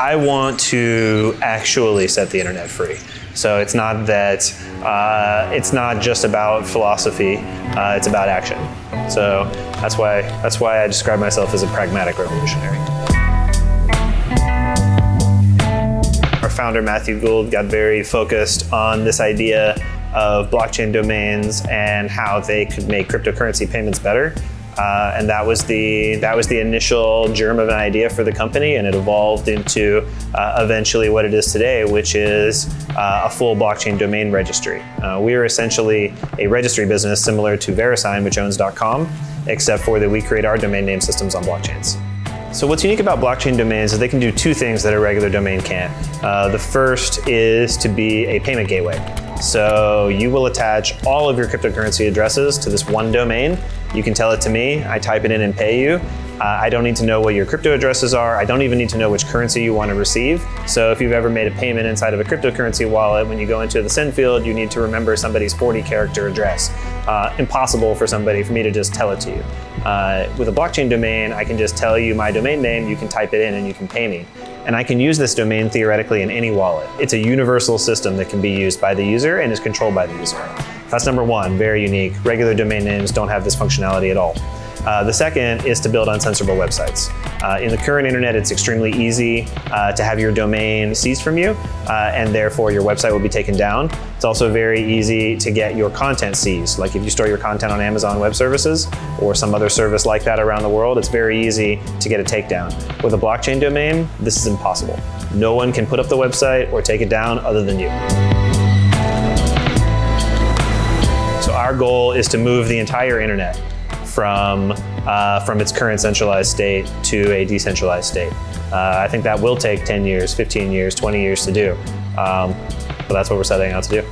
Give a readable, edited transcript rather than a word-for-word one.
I want to actually set the internet free. So it's not that, it's not just about philosophy, it's about action. So that's why I describe myself as a pragmatic revolutionary. Our founder, Matthew Gould, got very focused on this idea of blockchain domains and how they could make cryptocurrency payments better. And that was the initial germ of an idea for the company, and it evolved into eventually what it is today, which is a full blockchain domain registry. We are essentially a registry business similar to VeriSign, which owns .com, except for that we create our domain name systems on blockchains. So what's unique about blockchain domains is they can do two things that a regular domain can't. The first is to be a payment gateway. So you will attach all of your cryptocurrency addresses to this one domain. You can tell it to me, I type it in and pay you. I don't need to know what your crypto addresses are. I don't even need to know which currency you want to receive. So if you've ever made a payment inside of a cryptocurrency wallet, when you go into the send field, you need to remember somebody's 40-character address. Impossible for me to just tell it to you. With a blockchain domain, I can just tell you my domain name, you can type it in and you can pay me. And I can use this domain theoretically in any wallet. It's a universal system that can be used by the user and is controlled by the user. That's number one, very unique. Regular domain names don't have this functionality at all. The second is to build uncensorable websites. In the current internet, it's extremely easy to have your domain seized from you, and therefore your website will be taken down. It's also very easy to get your content seized. Like if you store your content on Amazon Web Services or some other service like that around the world, it's very easy to get a takedown. With a blockchain domain, this is impossible. No one can put up the website or take it down other than you. So our goal is to move the entire internet from its current centralized state to a decentralized state. I think that will take 10 years, 15 years, 20 years to do, but that's what we're setting out to do.